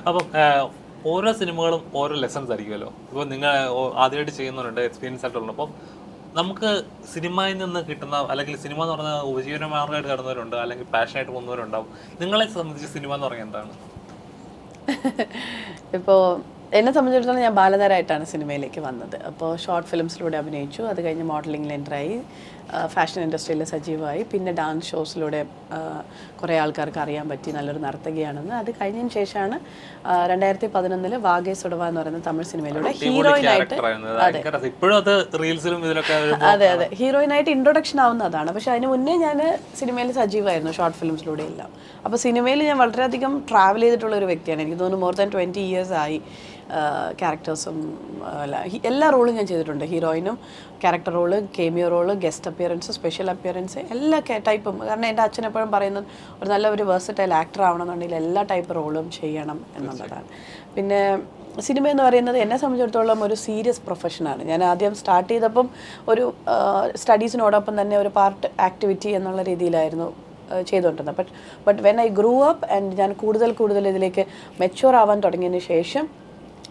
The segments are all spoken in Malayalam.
അപ്പം ഓരോ സിനിമകളും ഓരോ ലെസൺസ് ആയിരിക്കുമല്ലോ. ഇപ്പോൾ നിങ്ങൾ ആദ്യമായിട്ട് ചെയ്യുന്നവരുണ്ട്, എക്സ്പീരിയൻസ് ആയിട്ടുള്ള. അപ്പം നമുക്ക് സിനിമയിൽ നിന്ന് കിട്ടുന്ന, അല്ലെങ്കിൽ സിനിമ എന്ന് പറഞ്ഞാൽ ഉപജീവന മാർഗമായിട്ട് കടന്നവരുണ്ട്, അല്ലെങ്കിൽ പാഷനായിട്ട് പോകുന്നവരുണ്ടാവും. നിങ്ങളെ സംബന്ധിച്ച് സിനിമ എന്ന് പറഞ്ഞാൽ എന്താണ്? ഇപ്പോൾ എന്നെ സംബന്ധിച്ചിടത്തോളം ഞാൻ ബാലതാരമായിട്ടാണ് സിനിമയിലേക്ക് വന്നത്. അപ്പോൾ ഷോർട്ട് ഫിലിംസിലൂടെ അഭിനയിച്ചു, അത് കഴിഞ്ഞ് മോഡലിംഗിൽ എൻ്ററായി, ഫാഷൻ ഇൻഡസ്ട്രിയിൽ സജീവമായി, പിന്നെ ഡാൻസ് ഷോസിലൂടെ കുറേ ആൾക്കാർക്ക് അറിയാൻ പറ്റി നല്ലൊരു നർത്തകിയാണെന്ന്. അത് കഴിഞ്ഞതിന് ശേഷമാണ് 2011 വാഗേ സുഡവ എന്ന് പറയുന്ന തമിഴ് സിനിമയിലൂടെ ഹീറോയിനായിട്ട്, അതെ ഹീറോയിനായിട്ട് ഇൻട്രൊഡക്ഷൻ ആവുന്നതാണ്. പക്ഷെ അതിന് മുന്നേ ഞാൻ സിനിമയിൽ സജീവമായിരുന്നു, ഷോർട്ട് ഫിലിംസിലൂടെ എല്ലാം. അപ്പോൾ സിനിമയിൽ ഞാൻ വളരെയധികം ട്രാവൽ ചെയ്തിട്ടുള്ള ഒരു വ്യക്തിയാണ്. എനിക്ക് തോന്നുന്നു മോർ ദാൻ 20 years ആയി ക്യാരക്ടേഴ്സും എല്ലാ റോളും ഞാൻ ചെയ്തിട്ടുണ്ട്. ഹീറോയിനും, character role, cameo role, guest appearance, special appearance, എല്ലാ ടൈപ്പും. കാരണം എൻ്റെ അച്ഛൻ എപ്പോഴും പറയുന്നത് ഒരു നല്ല ഒരു വേഴ്സറ്റൈൽ ആക്ടർ ആവണമെന്നുണ്ടെങ്കിൽ എല്ലാ ടൈപ്പ് റോളും ചെയ്യണം എന്നുള്ളതാണ്. പിന്നെ സിനിമ എന്ന് പറയുന്നത് എന്നെ സംബന്ധിച്ചിടത്തോളം ഒരു സീരിയസ് പ്രൊഫഷനാണ്. ഞാൻ ആദ്യം സ്റ്റാർട്ട് ചെയ്തപ്പം ഒരു സ്റ്റഡീസിനോടൊപ്പം തന്നെ ഒരു പാർട്ട് ആക്ടിവിറ്റി എന്നുള്ള രീതിയിലായിരുന്നു ചെയ്തുകൊണ്ടിരുന്നത്. But when I grew up and ഞാൻ കൂടുതൽ ഇതിലേക്ക് മെച്യൂർ ആവാൻ തുടങ്ങിയതിന് ശേഷം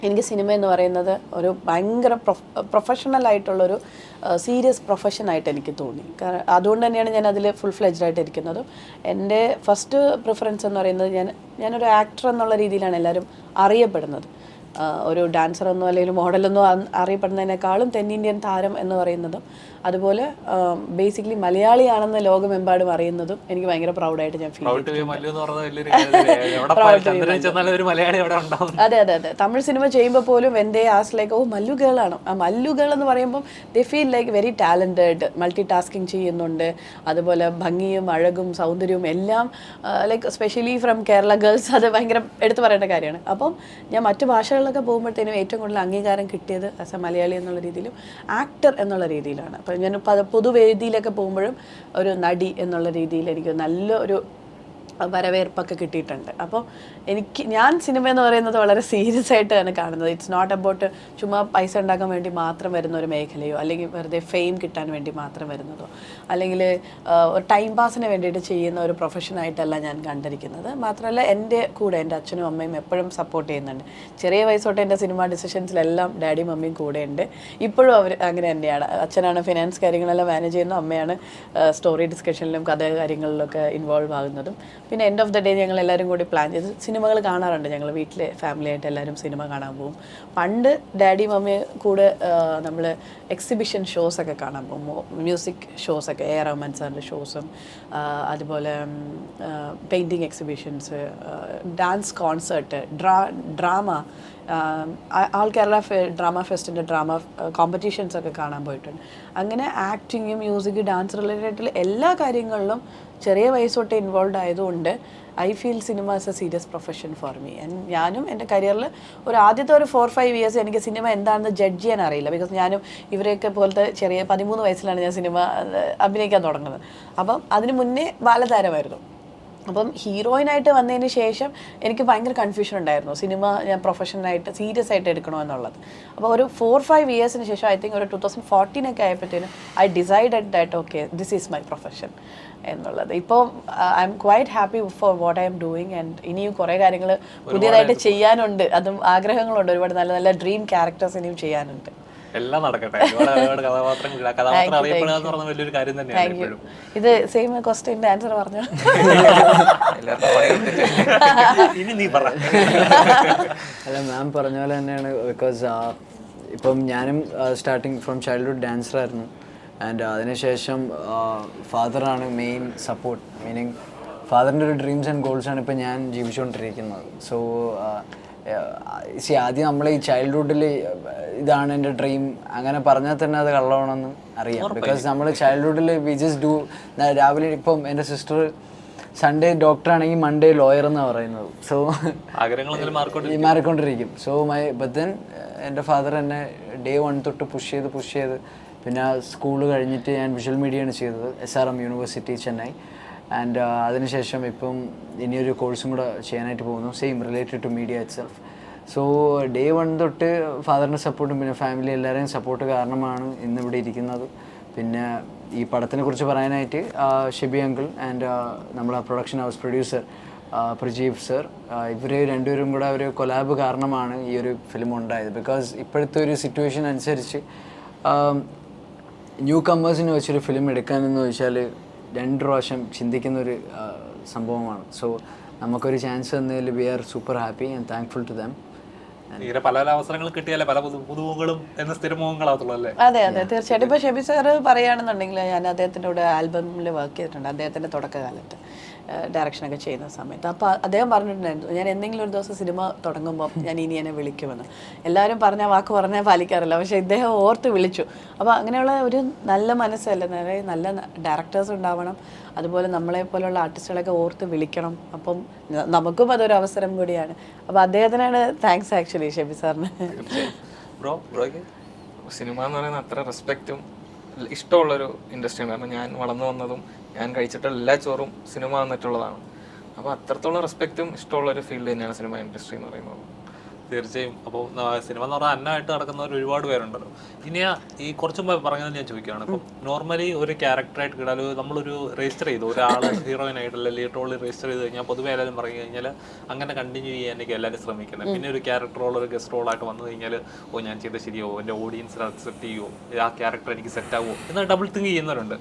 എനിക്ക് സിനിമ എന്ന് പറയുന്നത് ഒരു ഭയങ്കര പ്രൊഫഷണലായിട്ടുള്ളൊരു സീരിയസ് പ്രൊഫഷനായിട്ട് എനിക്ക് തോന്നി. കാരണം അതുകൊണ്ട് തന്നെയാണ് ഞാൻ അതിൽ ഫുൾ ഫ്ലെജ്ഡായിട്ട് ഇരിക്കുന്നതും. എൻ്റെ ഫസ്റ്റ് പ്രിഫറൻസ് എന്ന് പറയുന്നത് ഞാനൊരു ആക്ടർ എന്നുള്ള രീതിയിലാണ് എല്ലാവരും അറിയപ്പെടുന്നത്. ഒരു ഡാൻസറൊന്നോ അല്ലെങ്കിൽ മോഡലൊന്നോ അറിയപ്പെടുന്നതിനേക്കാളും തെന്നിന്ത്യൻ താരം എന്ന് പറയുന്നതും, അതുപോലെ ബേസിക്കലി മലയാളിയാണെന്ന് ലോകമെമ്പാടും അറിയുന്നതും എനിക്ക് ഭയങ്കര പ്രൗഡായിട്ട് ഞാൻ ഫീൽ ചെയ്തു. അതെ തമിഴ് സിനിമ ചെയ്യുമ്പോൾ പോലും എൻ്റെ ആസ് ലൈക്ക് ഓ മല്ലു ഗേളാണ്. ആ മല്ലു ഗേൾ എന്ന് പറയുമ്പം they feel like very talented, multi tasking ചെയ്യുന്നുണ്ട്. അതുപോലെ ഭംഗിയും അഴകും സൗന്ദര്യവും എല്ലാം like specially from Kerala girls, അത് ഭയങ്കര എടുത്തു പറയേണ്ട കാര്യമാണ്. അപ്പം ഞാൻ മറ്റു ഭാഷകളിലൊക്കെ പോകുമ്പോഴത്തേനും ഏറ്റവും കൂടുതൽ അംഗീകാരം കിട്ടിയത് ആസ് എ മലയാളി എന്നുള്ള രീതിയിലും ആക്ടർ എന്നുള്ള രീതിയിലാണ്. അപ്പോൾ ഞാൻ പൊതുവേദിയിലൊക്കെ പോകുമ്പോഴും ഒരു നടി എന്നുള്ള രീതിയിൽ എനിക്ക് നല്ല ഒരു വരവേൽപ്പൊക്കെ കിട്ടിയിട്ടുണ്ട്. അപ്പോൾ ഞാൻ സിനിമ എന്ന് പറയുന്നത് വളരെ സീരിയസ് ആയിട്ടാണ് കാണുന്നത്. ഇറ്റ്സ് നോട്ട് അബൌട്ട് ചുമ്മാ പൈസ ഉണ്ടാക്കാൻ വേണ്ടി മാത്രം വരുന്ന ഒരു മേഖലയോ, അല്ലെങ്കിൽ വെറുതെ ഫെയിം കിട്ടാൻ വേണ്ടി മാത്രം വരുന്നതോ, അല്ലെങ്കിൽ ടൈം പാസിന് വേണ്ടിയിട്ട് ചെയ്യുന്ന ഒരു പ്രൊഫഷനായിട്ടല്ല ഞാൻ കണ്ടിരിക്കുന്നത്. മാത്രമല്ല എൻ്റെ കൂടെ എൻ്റെ അച്ഛനും അമ്മയും എപ്പോഴും സപ്പോർട്ട് ചെയ്യുന്നുണ്ട്. ചെറിയ വയസ്സോട്ട് എൻ്റെ സിനിമ ഡിസിഷൻസിലെല്ലാം ഡാഡിയും മമ്മിയും കൂടെ ഉണ്ട്. ഇപ്പോഴും അവർ അങ്ങനെ തന്നെയാണ്. അച്ഛനാണ് ഫിനാൻസ് കാര്യങ്ങളെല്ലാം മാനേജ് ചെയ്യുന്നത്, അമ്മയാണ് സ്റ്റോറി ഡിസ്കഷനിലും കഥ കാര്യങ്ങളിലൊക്കെ ഇൻവോൾവ് ആകുന്നതും. പിന്നെ എൻഡ് ഓഫ് ദ ഡേ ഞങ്ങൾ എല്ലാവരും കൂടി പ്ലാൻ ചെയ്ത് സിനിമകൾ കാണാറുണ്ട്. ഞങ്ങൾ വീട്ടിലെ ഫാമിലിയായിട്ട് എല്ലാവരും സിനിമ കാണാൻ പോകും. പണ്ട് ഡാഡി മമ്മി കൂടെ നമ്മൾ എക്സിബിഷൻ ഷോസൊക്കെ കാണാൻ പോകും, മ്യൂസിക് ഷോസൊക്കെ, എ ആർ റഹ്മാൻ സാറിൻ്റെ ഷോസും, അതുപോലെ painting exhibitions, dance concert, drama, all Kerala drama ഫെസ്റ്റിൻ്റെ ഡ്രാമ കോമ്പറ്റീഷൻസൊക്കെ കാണാൻ പോയിട്ടുണ്ട്. അങ്ങനെ ആക്ടിങ്, മ്യൂസിക്, ഡാൻസ് റിലേറ്റഡ് എല്ലാ കാര്യങ്ങളിലും ചെറിയ വയസ്സോട്ട് ഇൻവോൾവ് ആയതുകൊണ്ട് I feel cinema as A serious profession for me. ഞാനും എൻ്റെ കരിയറിൽ ആദ്യത്തെ ഒരു 4-5 years എനിക്ക് സിനിമ എന്താണെന്ന് ജഡ്ജ് ചെയ്യാൻ അറിയില്ല. ബിക്കോസ് ഞാനും ഇവരെയൊക്കെ പോലത്തെ ചെറിയ 13 വയസ്സിലാണ് ഞാൻ സിനിമ അഭിനയിക്കാൻ തുടങ്ങുന്നത്. അപ്പം അതിന് മുന്നേ ബാലതാരമായിരുന്നു. അപ്പം ഹീറോയിനായിട്ട് വന്നതിന് ശേഷം എനിക്ക് ഭയങ്കര കൺഫ്യൂഷൻ ഉണ്ടായിരുന്നു, സിനിമ ഞാൻ പ്രൊഫഷനായിട്ട് സീരിയസ് ആയിട്ട് എടുക്കണോ എന്നുള്ളത്. അപ്പോൾ ഒരു 4-5 yearsന് ശേഷം ഐ തിങ്ക് ഒരു 2014 ആയപ്പോഴത്തേനും I decided that okay this is my profession എന്നുള്ളത്. ഇപ്പോൾ I'm quite happy for what I'm doing. And ഇനിയും കുറേ കാര്യങ്ങൾ പുതിയതായിട്ട് ചെയ്യാനുണ്ട്, അതും ആഗ്രഹങ്ങളുണ്ട്. ഒരുപാട് നല്ല നല്ല ഡ്രീം ക്യാരക്ടേഴ്സ് ഇനിയും ചെയ്യാനുണ്ട്. എല്ലാം നടക്കട്ടെ. കഥാപാത്രം അറിയപ്പെടുക എന്ന് പറഞ്ഞ വലിയൊരു കാര്യം തന്നെയാണ്. ഇത് സെയിം ക്വസ്റ്റ്യൻ്റെ ആൻസർ പറഞ്ഞു. ഇനി നീ പറ. അല്ല, മാം പറഞ്ഞ പോലെ തന്നെയാണ്. ബിക്കോസ് ഇപ്പം ഞാനും സ്റ്റാർട്ടിങ് ഫ്രം ചൈൽഡ്ഹുഡ് ഡാൻസറായിരുന്നു. ആൻഡ് അതിനുശേഷം ഫാദറാണ് മെയിൻ സപ്പോർട്ട്. മീനിങ് ഫാദറിൻ്റെ ഒരു ഡ്രീംസ് ആൻഡ് ഗോൾസാണ് ഇപ്പം ഞാൻ ജീവിച്ചുകൊണ്ടിരിക്കുന്നത്. സോ ആദ്യം നമ്മൾ ഈ ചൈൽഡ്ഹുഡിൽ ഇതാണ് എൻ്റെ ഡ്രീം അങ്ങനെ പറഞ്ഞാൽ തന്നെ അത് കള്ളമാണെന്ന് അറിയാം. ബിക്കോസ് നമ്മൾ ചൈൽഡ്ഹുഡിൽ വി ജസ്റ്റ് ഡു. രാവിലെ ഇപ്പം എൻ്റെ സിസ്റ്റർ സൺഡേ ഡോക്ടറാണെങ്കിൽ മൺഡേ ലോയർ എന്നാണ് പറയുന്നത്. സോ മാറിക്കൊണ്ടിരിക്കും. സോ ബട്ട് ദെൻ എൻ്റെ ഫാദർ എന്നെ ഡേ 1 തൊട്ട് പുഷ് ചെയ്ത് പിന്നെ സ്കൂൾ കഴിഞ്ഞിട്ട് ഞാൻ വിഷ്വൽ മീഡിയയാണ് ചെയ്തത്, SRM യൂണിവേഴ്സിറ്റി ചെന്നൈ. ആൻഡ് അതിനുശേഷം ഇപ്പം ഇനിയൊരു കോഴ്സും കൂടെ ചെയ്യാനായിട്ട് പോകുന്നു, same related to media itself. So day 1 തൊട്ട് ഫാദറിൻ്റെ സപ്പോർട്ടും പിന്നെ ഫാമിലി എല്ലാവരെയും സപ്പോർട്ട് കാരണമാണ് ഇന്നിവിടെ ഇരിക്കുന്നത്. പിന്നെ ഈ പടത്തിനെ കുറിച്ച് പറയാനായിട്ട് ഷിബി അങ്കിൾ ആൻഡ് നമ്മളെ production house producer Prajeev sir, ഇവർ രണ്ടുപേരും കൂടെ ഒരു കൊലാബ് കാരണമാണ് ഈ ഒരു ഫിലിം ഉണ്ടായത്. ബിക്കോസ് ഇപ്പോഴത്തെ ഒരു സിറ്റുവേഷൻ അനുസരിച്ച് ന്യൂ കമ്മേഴ്സിന് വെച്ചൊരു ഫിലിം എടുക്കാനെന്ന് വെച്ചാൽ 2 പ്രാവശ്യം ചിന്തിക്കുന്നൊരു സംഭവമാണ്. സോ നമുക്കൊരു ചാൻസ് തന്നതിൽ we are super happy and thankful to them. ഇങ്ങനെ പല പല അവസരങ്ങൾ കിട്ടിയാലേ പല പുതുമുഖങ്ങളും എന്ന സ്ഥിരമുഖങ്ങളാകത്തുള്ളൂ അല്ലേ? അതെ അതെ തീർച്ചയായിട്ടും. ഇപ്പോൾ ഷെബി സാറ് പറയുകയാണെന്നുണ്ടെങ്കിൽ ഞാൻ അദ്ദേഹത്തിൻ്റെ കൂടെ ആൽബമിൽ വർക്ക് ചെയ്തിട്ടുണ്ട് അദ്ദേഹത്തിൻ്റെ തുടക്കകാലത്ത് ഡയറക്ഷനൊക്കെ ചെയ്യുന്ന സമയത്ത്. അപ്പോൾ അദ്ദേഹം പറഞ്ഞിട്ടുണ്ടായിരുന്നു ഞാൻ എന്തെങ്കിലും ഒരു ദിവസം സിനിമ തുടങ്ങുമ്പോൾ ഞാൻ ഇനി എന്നെ വിളിക്കുമെന്ന്. എല്ലാവരും പറഞ്ഞ വാക്ക് പറഞ്ഞാൽ പാലിക്കാറില്ല, പക്ഷേ ഇദ്ദേഹം ഓർത്ത് വിളിച്ചു. അപ്പോൾ അങ്ങനെയുള്ള ഒരു നല്ല മനസ്സല്ലേ, നല്ല ഡയറക്ടേഴ്സ് ഉണ്ടാവണം, അതുപോലെ നമ്മളെ പോലുള്ള ആർട്ടിസ്റ്റുകളൊക്കെ ഓർത്ത് വിളിക്കണം. അപ്പം നമുക്കും അതൊരു അവസരം കൂടിയാണ്. അപ്പോൾ അദ്ദേഹത്തിനാണ് താങ്ക്സ് ആക്ച്വലി ഷെബി സാറിന്. സിനിമ എന്ന് പറയുന്നത് അത്ര റെസ്പെക്റ്റും ഇഷ്ടമുള്ളൊരു ഇൻഡസ്ട്രിയാണ്. കാരണം ഞാൻ വളർന്നു വന്നതും ഞാൻ കഴിച്ചിട്ടുള്ള എല്ലാ ചോറും സിനിമ വന്നിട്ടുള്ളതാണ്. അപ്പോൾ അത്രത്തോളം റെസ്പെക്റ്റും ഇഷ്ടമുള്ളൊരു ഫീൽഡ് തന്നെയാണ് സിനിമ ഇൻഡസ്ട്രി എന്ന് പറയുന്നത്. തീർച്ചയായും. അപ്പോൾ സിനിമ എന്ന് പറഞ്ഞാൽ അന്നമായിട്ട് നടക്കുന്നവർ ഒരുപാട് പേരുണ്ടല്ലോ. ഇനി ഈ കുറച്ച് മുമ്പ് പറഞ്ഞത് ഞാൻ ചോദിക്കുകയാണ്, ഇപ്പം നോർമലി ഒരു ക്യാരക്ടറായിട്ട് കിട്ടാൽ നമ്മളൊരു രജിസ്റ്റർ ചെയ്തു ഒരാൾ ഹീറോയിനായിട്ടല്ല ലീഡ് റോളിൽ രജിസ്റ്റർ ചെയ്ത് കഴിഞ്ഞാൽ പൊതുവെ എല്ലാവരും പറഞ്ഞു കഴിഞ്ഞാൽ അങ്ങനെ കണ്ടിന്യൂ ചെയ്യാനൊക്കെ എല്ലാവരും ശ്രമിക്കുന്നത്. പിന്നെ ഒരു ക്യാരക്ടർ റോൾ ഒരു ഗസ്റ്റ് റോളായിട്ട് വന്നു കഴിഞ്ഞാൽ ഞാൻ ചെയ്ത് ശരിയാവോ, എൻ്റെ ഓഡിയൻസിനെ അക്സെപ്റ്റ് ചെയ്യുമോ, ആ ക്യാരക്ടർ എനിക്ക് സെറ്റ് ആവുമോ എന്ന് ഡബിൾ തിങ്ക് ചെയ്യുന്നവരുണ്ട്.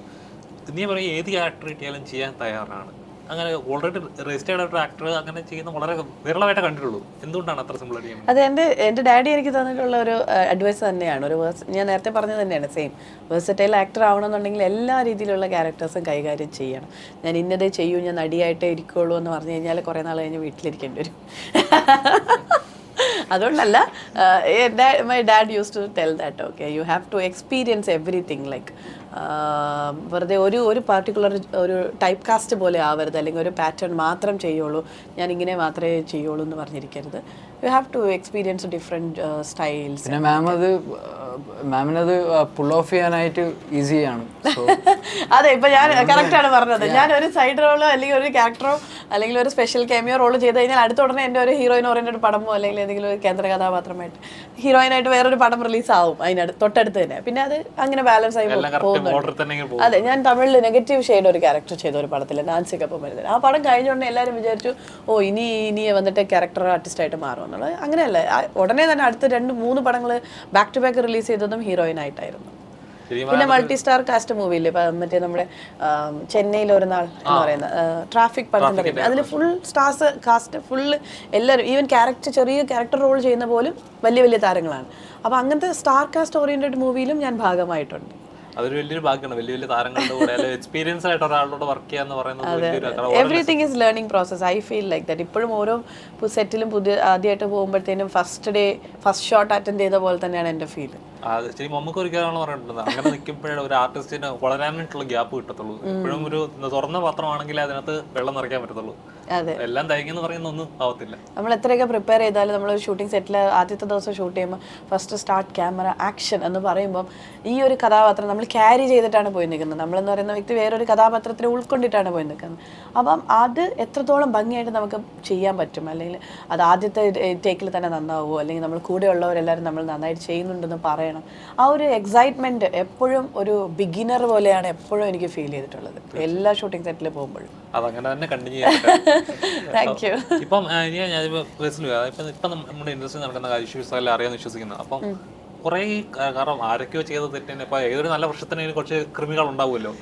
നീ പറയും ഏത് ക്യാരക്ടർ കിട്ടിയാലും ചെയ്യാൻ തയ്യാറാണ്. അങ്ങനെ ഓൾറെഡി രജിസ്റ്റേർഡ് ആയിട്ട് ആക്ടർ അങ്ങനെ ചെയ്യുന്ന വളരെ വിരളമായിട്ട് കണ്ടിട്ടുള്ളൂ. എന്തുകൊണ്ടാണ് അത്ര സിമ്പിൾ ചെയ്യുന്നത്? അത് എൻ്റെ ഡാഡി എനിക്ക് തന്നിട്ടുള്ള ഒരു അഡ്വൈസ് തന്നെയാണ്. ഞാൻ നേരത്തെ പറഞ്ഞത് തന്നെയാണ്, സെയിം വേഴ്സറ്റൈൽ ആക്ടർ ആവണമെന്നുണ്ടെങ്കിൽ എല്ലാ രീതിയിലുള്ള ക്യാരക്ടേഴ്സും കൈകാര്യം ചെയ്യണം. ഞാൻ ഇന്നതേ ചെയ്യൂ, ഞാൻ നടിയായിട്ടേ ഇരിക്കുള്ളൂ എന്ന് പറഞ്ഞു കഴിഞ്ഞാൽ കുറേ നാൾ കഴിഞ്ഞ് വീട്ടിലിരിക്കേണ്ടി വരും. അതുകൊണ്ടല്ല, my dad use to tell that okay you have to experience everything. Like വെറുതെ ഒരു പാർട്ടിക്കുലർ ഒരു ടൈപ്പ് കാസ്റ്റ് പോലെ ആവരുത്, അല്ലെങ്കിൽ ഒരു പാറ്റേൺ മാത്രം ചെയ്യുള്ളൂ, ഞാൻ ഇങ്ങനെ മാത്രമേ ചെയ്യുള്ളൂ എന്ന് പറഞ്ഞിരിക്കരുത്. You have to experience different styles. പിന്നെ മാമിനത് പുൾ ഓഫ് ചെയ്യാനായിട്ട് ഈസിയാണ്. അതെ, ഇപ്പൊ ഞാൻ കറക്റ്റാണ് പറഞ്ഞത്. ഞാൻ ഒരു സൈഡ് റോളോ അല്ലെങ്കിൽ ഒരു ക്യാരക്ടറോ അല്ലെങ്കിൽ ഒരു സ്പെഷ്യൽ ക്യാമിയോ റോൾ ചെയ്ത് കഴിഞ്ഞാൽ അടുത്ത ഉടനെ എൻ്റെ ഒരു ഹീറോയിൻ ഓറിയൻറ്റഡ് പടമോ അല്ലെങ്കിൽ ഏതെങ്കിലും ഒരു കേന്ദ്ര കഥാപാത്രമായിട്ട് ഹീറോയിനായിട്ട് വേറൊരു പടം റിലീസ് ആവും തൊട്ടടുത്ത് തന്നെ. പിന്നെ അത് അങ്ങനെ ബാലൻസ് ആയി പോകുന്നുണ്ട്. അതെ, ഞാൻ തമിഴിൽ നെഗറ്റീവ് ഷെയ്ഡ് ഒരു ക്യാരക്ടർ ചെയ്ത ഒരു പടത്തിൽ നാൻസിക്കൊപ്പം വരുന്നത്. ആ പടം കഴിഞ്ഞുകൊണ്ട് എല്ലാവരും വിചാരിച്ചു ഇനി വന്നിട്ട് ക്യാരക്ടർ ആർട്ടിസ്റ്റായിട്ട് മാറും എന്നുള്ളത്. അങ്ങനെയല്ല, ഉടനെ തന്നെ അടുത്ത 2-3 പടങ്ങൾ ബാക്ക് ടു ബാക്ക് റിലീസ് ചെയ്തതും ഹീറോയിനായിട്ടായിരുന്നു. പിന്നെ മൾട്ടി സ്റ്റാർ കാസ്റ്റ് മൂവിയില്ലേ, മറ്റേ നമ്മുടെ ചെന്നൈയിൽ ഒരു നാൾ എന്ന് പറയുന്ന ട്രാഫിക് പടത്തിന്റെ പേര്, അതിൽ ഫുൾ സ്റ്റാർസ് കാസ്റ്റ് ഫുള്ള് എല്ലാവരും, ഈവൻ ചെറിയ ക്യാരക്ടർ റോൾ ചെയ്യുന്ന പോലും വലിയ വലിയ താരങ്ങളാണ്. അപ്പോൾ അങ്ങനത്തെ സ്റ്റാർ കാസ്റ്റ് ഓറിയന്റഡ് മൂവിയിലും ഞാൻ ഭാഗമായിട്ടുണ്ട്. അതൊരു വലിയൊരു ഭാഗ്യമാണ്. വലിയ വലിയ താരങ്ങളുടെ കൂടെ എക്സ്പീരിയൻസ് ആയിട്ട് ഒരാളോട് വർക്ക് ചെയ്യാന്ന് പറയുന്നത് everything is learning process. I feel like that. ഇപ്പോഴും ഓരോ സെറ്റിലും ആദ്യമായിട്ട് പോകുമ്പോഴത്തേനും ഫസ്റ്റ് ഷോട്ട് അറ്റൻഡ് ചെയ്ത പോലെ തന്നെയാണ് എൻ്റെ ഫീൽ. ശരി, നമുക്ക് ഒരിക്കലാണ് പറഞ്ഞിട്ടുണ്ട് അങ്ങനെ നിൽക്കുമ്പോഴേ ഒരു ആർട്ടിസ്റ്റിന് വളരാനായിട്ടുള്ള ഗ്യാപ്പ് കിട്ടത്തുള്ളൂ. എപ്പോഴും ഒരു തുറന്ന പാത്രമാണെങ്കിൽ അതിനകത്ത് വെള്ളം നിറയ്ക്കാൻ പറ്റത്തുള്ളൂ. എല്ലാം തയ്യെന്ന് പറയുന്ന ഒന്നും ആവത്തില്ല. നമ്മൾ എത്രയൊക്കെ പ്രിപ്പയർ ചെയ്താലും നമ്മളൊരു ഷൂട്ടിംഗ് സെറ്റിൽ ആദ്യത്തെ ദിവസം ഷൂട്ട് ചെയ്യുമ്പോൾ ഫസ്റ്റ് സ്റ്റാർട്ട് ക്യാമറ ആക്ഷൻ എന്ന് പറയുമ്പം ഈ ഒരു കഥാപാത്രം നമ്മൾ ക്യാരി ചെയ്തിട്ടാണ് പോയി നിൽക്കുന്നത്. നമ്മളെന്ന് പറയുന്ന വ്യക്തി വേറൊരു കഥാപാത്രത്തിനെ ഉൾക്കൊണ്ടിട്ടാണ് പോയി നിൽക്കുന്നത്. അപ്പം അത് എത്രത്തോളം ഭംഗിയായിട്ട് നമുക്ക് ചെയ്യാൻ പറ്റും, അല്ലെങ്കിൽ അത് ആദ്യത്തെ ടേക്കിൽ തന്നെ നന്നാവുമോ, അല്ലെങ്കിൽ നമ്മൾ കൂടെയുള്ളവരെല്ലാവരും നമ്മൾ നന്നായിട്ട് ചെയ്യുന്നുണ്ടെന്ന് പറയണം. ആ ഒരു എക്സൈറ്റ്മെൻറ്റ് എപ്പോഴും ഒരു ബിഗിനർ പോലെയാണ് എപ്പോഴും എനിക്ക് ഫീൽ ചെയ്തിട്ടുള്ളത് എല്ലാ ഷൂട്ടിംഗ് സെറ്റിൽ പോകുമ്പോഴും. അതങ്ങനെ തന്നെ കണ്ടിന്യൂ ചെയ്യാം. Thank you. ഇപ്പം ഇപ്പം നമ്മുടെ ഇൻഡസ്ട്രി നടക്കുന്ന ഇഷ്യൂസ് എല്ലാം അറിയാമെന്ന് വിശ്വസിക്കുന്നു. അപ്പം കുറേ കാരണം ആരൊക്കെയോ ചെയ്ത തെറ്റിന് ഇപ്പം ഏതൊരു നല്ല വർഷത്തിന് കുറച്ച് കൃമികൾ ഉണ്ടാവുമല്ലോ.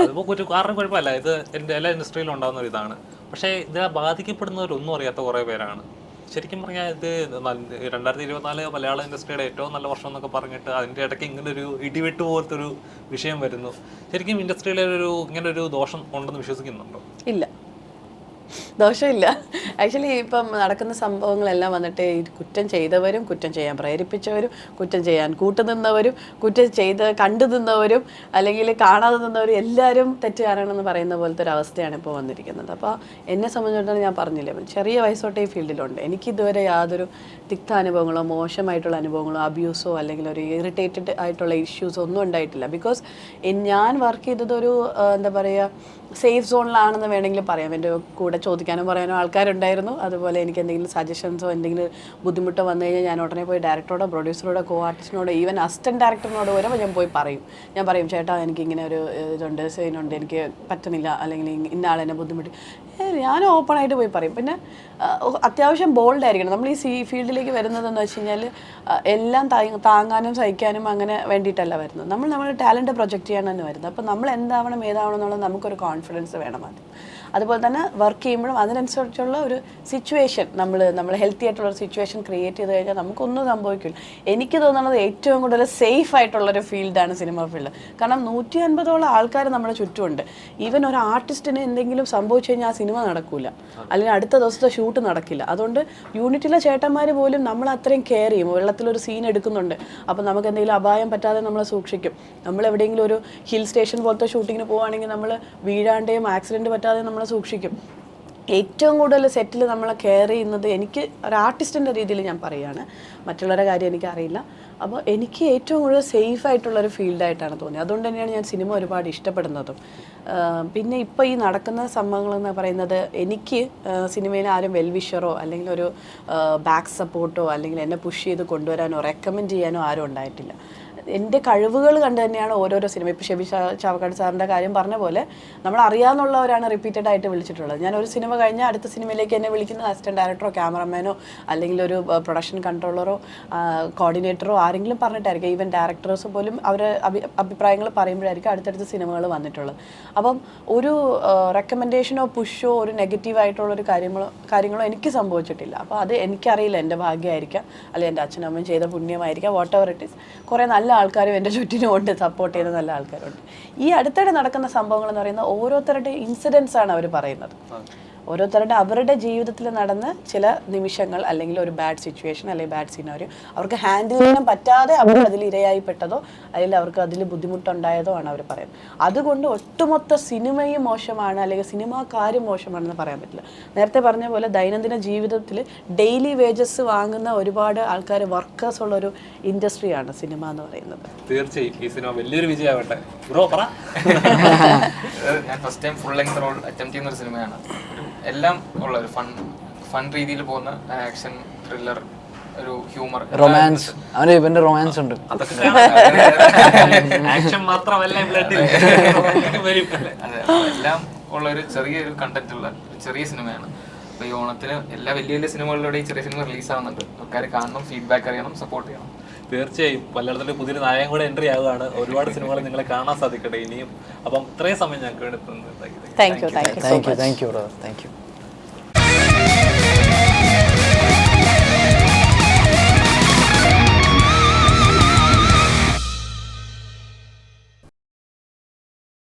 അതിപ്പോൾ ഒരു കാരണം കുഴപ്പമില്ല, ഇത് എൻ്റെ എല്ലാ ഇൻഡസ്ട്രിയിലും ഉണ്ടാകുന്ന ഒരു ഇതാണ്. പക്ഷേ ഇതിനെ ബാധിക്കപ്പെടുന്നവരൊന്നും അറിയാത്ത കുറേ പേരാണ്. ശരിക്കും പറഞ്ഞാൽ ഇത് 2024 മലയാള ഇൻഡസ്ട്രിയുടെ ഏറ്റവും നല്ല വർഷം എന്നൊക്കെ പറഞ്ഞിട്ട് അതിൻ്റെ ഇടയ്ക്ക് ഇങ്ങനൊരു ഇടിവെട്ട് പോലത്തെ ഒരു വിഷയം വരുന്നു. ശരിക്കും ഇൻഡസ്ട്രിയിലെ ഇങ്ങനൊരു ദോഷം ഉണ്ടെന്ന് വിശ്വസിക്കുന്നുണ്ടോ? ഇല്ല, ദോഷമില്ല. ആക്ച്വലി ഇപ്പം നടക്കുന്ന സംഭവങ്ങളെല്ലാം വന്നിട്ട് ഈ കുറ്റം ചെയ്തവരും കുറ്റം ചെയ്യാൻ പ്രേരിപ്പിച്ചവരും കുറ്റം ചെയ്യാൻ കൂട്ടുനിന്നവരും കുറ്റം കണ്ടു നിന്നവരും അല്ലെങ്കിൽ കാണാതെ നിന്നവരും എല്ലാവരും തെറ്റുകാരാണെന്ന് പറയുന്ന പോലത്തെ ഒരു അവസ്ഥയാണ് ഇപ്പോൾ വന്നിരിക്കുന്നത്. അപ്പോൾ എന്നെ സംബന്ധിച്ചിടത്തോളം ഞാൻ പറഞ്ഞില്ലേ, ചെറിയ വയസ്സോട്ടേ ഈ ഫീൽഡിലുണ്ട്. എനിക്കിതുവരെ യാതൊരു തിക്ത അനുഭവങ്ങളോ മോശമായിട്ടുള്ള അനുഭവങ്ങളോ അബ്യൂസോ അല്ലെങ്കിൽ ഒരു ഇറിറ്റേറ്റഡ് ആയിട്ടുള്ള ഇഷ്യൂസോ ഒന്നും ഉണ്ടായിട്ടില്ല. ബിക്കോസ് ഞാൻ വർക്ക് ചെയ്തതൊരു എന്താ പറയുക സേഫ് സോണിലാണെന്ന് വേണമെങ്കിൽ പറയാം. എൻ്റെ കൂടെ ചോദിക്കാനും പറയാനും ആൾക്കാരുണ്ടായിരുന്നു. അതുപോലെ എനിക്ക് എന്തെങ്കിലും സജഷൻസോ എന്തെങ്കിലും ബുദ്ധിമുട്ടോ വന്നു കഴിഞ്ഞാൽ ഞാൻ ഉടനെ പോയി ഡയറക്ടറോടോ പ്രൊഡ്യൂസറോടോ കോ ആർട്ടിസ്റ്റിനോടോ ഈവൻ അസിസ്റ്റൻറ്റ് ഡയറക്ടറിനോട് വരെ ഞാൻ പോയി പറയും. ഞാൻ പറയും, ചേട്ടാ എനിക്കിങ്ങനെ ഒരു ഇതുണ്ട്, സീനുണ്ട്, എനിക്ക് പറ്റുന്നില്ല, അല്ലെങ്കിൽ ഇന്ന ആളെന്നെ ബുദ്ധിമുട്ടി. ഞാൻ ഓപ്പണായിട്ട് പോയി പറയും. പിന്നെ അത്യാവശ്യം ബോൾഡ് ആയിരിക്കണം. നമ്മൾ ഈ ഫീൽഡിലേക്ക് വരുന്നതെന്ന് വെച്ച് കഴിഞ്ഞാൽ എല്ലാം താങ്ങാനും സഹിക്കാനും അങ്ങനെ വേണ്ടിയിട്ടല്ല വരുന്നത്. നമ്മുടെ ടാലൻറ്റ് പ്രൊജക്റ്റ് ചെയ്യാൻ തന്നെ വരുന്നത്. അപ്പോൾ നമ്മൾ എന്താവണം ഏതാവണം എന്നുള്ളത് നമുക്കൊരു കോൺഫിഡൻസ് വേണം ആദ്യം. അതുപോലെ തന്നെ വർക്ക് ചെയ്യുമ്പോഴും അതിനനുസരിച്ചുള്ള ഒരു സിറ്റുവേഷൻ നമ്മൾ ഹെൽത്തി ആയിട്ടുള്ള ഒരു സിറ്റുവേഷൻ ക്രിയേറ്റ് ചെയ്ത് കഴിഞ്ഞാൽ നമുക്കൊന്നും സംഭവിക്കില്ല. എനിക്ക് തോന്നുന്നത് ഏറ്റവും കൂടുതൽ സേഫ് ആയിട്ടുള്ളൊരു ഫീൽഡാണ് സിനിമ ഫീൽഡ്. കാരണം 150ഓളം ആൾക്കാർ നമ്മുടെ ചുറ്റുമുണ്ട്. ഈവൻ ഒരു ആർട്ടിസ്റ്റിന് എന്തെങ്കിലും സംഭവിച്ചു കഴിഞ്ഞാൽ ആ സിനിമ നടക്കില്ല, അല്ലെങ്കിൽ അടുത്ത ദിവസത്തെ ഷൂട്ട് നടക്കില്ല. അതുകൊണ്ട് യൂണിറ്റിലെ ചേട്ടന്മാർ പോലും നമ്മൾ അത്രയും കെയർ ചെയ്യും. വെള്ളത്തിലൊരു സീൻ എടുക്കുന്നുണ്ട്, അപ്പോൾ നമുക്ക് എന്തെങ്കിലും അപായം പറ്റാതെ നമ്മളെ സൂക്ഷിക്കും. നമ്മൾ എവിടെയെങ്കിലും ഒരു ഹിൽ സ്റ്റേഷൻ പോലത്തെ ഷൂട്ടിങ്ങിന് പോവുകയാണെങ്കിൽ നമ്മൾ വീഴാണ്ടെയും ആക്സിഡൻറ്റ് പറ്റാതെ നമ്മളെ സൂക്ഷിക്കും. ഏറ്റവും കൂടുതൽ സെറ്റിൽ നമ്മളെ കെയർ ചെയ്യുന്നത്, എനിക്ക് ഒരു ആർട്ടിസ്റ്റിൻ്റെ രീതിയിൽ ഞാൻ പറയുകയാണ്, മറ്റുള്ളവരുടെ കാര്യം എനിക്കറിയില്ല. അപ്പോൾ എനിക്ക് ഏറ്റവും കൂടുതൽ സേഫ് ആയിട്ടുള്ളൊരു ഫീൽഡായിട്ടാണ് തോന്നിയത്. അതുകൊണ്ട് തന്നെയാണ് ഞാൻ സിനിമ ഒരുപാട് ഇഷ്ടപ്പെടുന്നതും. പിന്നെ ഇപ്പോൾ ഈ നടക്കുന്ന സംഭവങ്ങളെന്ന് പറയുന്നത്, എനിക്ക് സിനിമയിൽ ആരും വെൽവിഷറോ അല്ലെങ്കിൽ ഒരു ബാക്ക് സപ്പോർട്ടോ അല്ലെങ്കിൽ എന്നെ പുഷ് ചെയ്ത് കൊണ്ടുവരാനോ റെക്കമെൻഡ് ചെയ്യാനോ ആരും ഉണ്ടായിട്ടില്ല. എൻ്റെ കഴിവുകൾ കണ്ട് തന്നെയാണ് ഓരോരോ സിനിമ. ഇപ്പോൾ ഷെബി ചാവക്കാട് സാറിൻ്റെ കാര്യം പറഞ്ഞ പോലെ നമ്മൾ അറിയാവുന്നവരാണ് റിപ്പീറ്റഡ് ആയിട്ട് വിളിച്ചിട്ടുള്ളത്. ഞാൻ ഒരു സിനിമ കഴിഞ്ഞാൽ അടുത്ത സിനിമയിലേക്ക് എന്നെ വിളിക്കുന്നത് അസിസ്റ്റൻറ്റ് ഡയറക്ടറോ ക്യാമറമാനോ അല്ലെങ്കിൽ ഒരു പ്രൊഡക്ഷൻ കൺട്രോളറോ കോർഡിനേറ്ററോ ആരെങ്കിലും പറഞ്ഞിട്ടായിരിക്കും. ഈവൻ ഡയറക്ടേഴ്സ് പോലും അവർ അഭിപ്രായങ്ങൾ പറയുമ്പോഴായിരിക്കും അടുത്തടുത്ത സിനിമകൾ വന്നിട്ടുള്ളത്. അപ്പം ഒരു റെക്കമെൻഡേഷനോ പുഷോ ഒരു നെഗറ്റീവായിട്ടുള്ളൊരു കാര്യങ്ങളോ എനിക്ക് സംഭവിച്ചിട്ടില്ല. അപ്പോൾ അത് എനിക്കറിയില്ല, എൻ്റെ ഭാഗ്യമായിരിക്കാം, അല്ലെങ്കിൽ എൻ്റെ അച്ഛനും അമ്മയും ചെയ്ത പുണ്യമായിരിക്കാം, വാട്ട് എവർ ഇറ്റ് ഈസ്. കുറേ നല്ല ആൾക്കാരും എൻ്റെ ചുറ്റിനുമുണ്ട്, സപ്പോർട്ട് ചെയ്യുന്ന നല്ല ആൾക്കാരുണ്ട്. ഈ അടുത്തിടെ നടക്കുന്ന സംഭവങ്ങൾ എന്ന് പറയുന്നത് ഓരോരുത്തരുടെ ഇൻസിഡൻസ് ആണ് അവർ പറയുന്നത്. ഓരോരുത്തരുടെ അവരുടെ ജീവിതത്തിൽ നടന്ന ചില നിമിഷങ്ങൾ, അല്ലെങ്കിൽ ഒരു ബാഡ് സിറ്റുവേഷൻ അല്ലെങ്കിൽ ബാഡ് സിനാരിയോ അവർക്ക് ഹാൻഡിൽ ചെയ്യാൻ പറ്റാതെ അവർ അതിൽ ഇരയായിപ്പെട്ടതോ അല്ലെങ്കിൽ അവർക്ക് അതിൽ ബുദ്ധിമുട്ടുണ്ടായതോ ആണ് അവർ പറയുന്നത്. അതുകൊണ്ട് ഒട്ടുമൊത്ത സിനിമയും മോശമാണ് അല്ലെങ്കിൽ സിനിമാക്കാരും മോശമാണെന്ന് പറയാൻ പറ്റില്ല. നേരത്തെ പറഞ്ഞ പോലെ ദൈനംദിന ജീവിതത്തിൽ ഡെയിലി വേജസ് വാങ്ങുന്ന ഒരുപാട് ആൾക്കാർ, വർക്കേഴ്സ് ഉള്ളൊരു ഇൻഡസ്ട്രിയാണ് സിനിമ എന്ന് പറയുന്നത്. തീർച്ചയായും ഈ സിനിമ വലിയൊരു വിജയമാവട്ടെ. ബ്രോ പറ. ഞാൻ first time full length role attempt ചെയ്യുന്ന ഒരു സിനിമയാണ്. എല്ലാം ഉള്ള ഒരു ഫൺ രീതിയിൽ പോകുന്ന ആക്ഷൻ, ത്രില്ലർ, ഒരു ഹ്യൂമർ, റൊമാൻസ്. അവന് ഇവന്റെ റൊമാൻസ് ഉണ്ട്. ആക്ഷൻ മാത്രമല്ല, എല്ലാം ഉള്ള ഒരു ചെറിയൊരു കണ്ടന്റ് ഉള്ള ചെറിയ സിനിമയാണ്. അപ്പോൾ ഈ ഓണത്തിന് എല്ലാ വലിയ വലിയ സിനിമകളിലൂടെ ഈ ചെറിയ സിനിമ റിലീസ് ആവുന്നുണ്ട്. ആൾക്കാർ കാണണം, ഫീഡ്ബാക്ക് അറിയണം, സപ്പോർട്ട് ചെയ്യണം. തീർച്ചയായും പലയിടത്തും പുതിയൊരു നായകൻ കൂടെ എൻട്രി ആവുകയാണ്. ഒരുപാട് സിനിമകൾ നിങ്ങളെ കാണാൻ സാധിക്കട്ടെ ഇനിയും. അപ്പം ഇത്രയും സമയം ഞങ്ങൾക്ക് വേണ്ടി താങ്ക് യു. Thank you.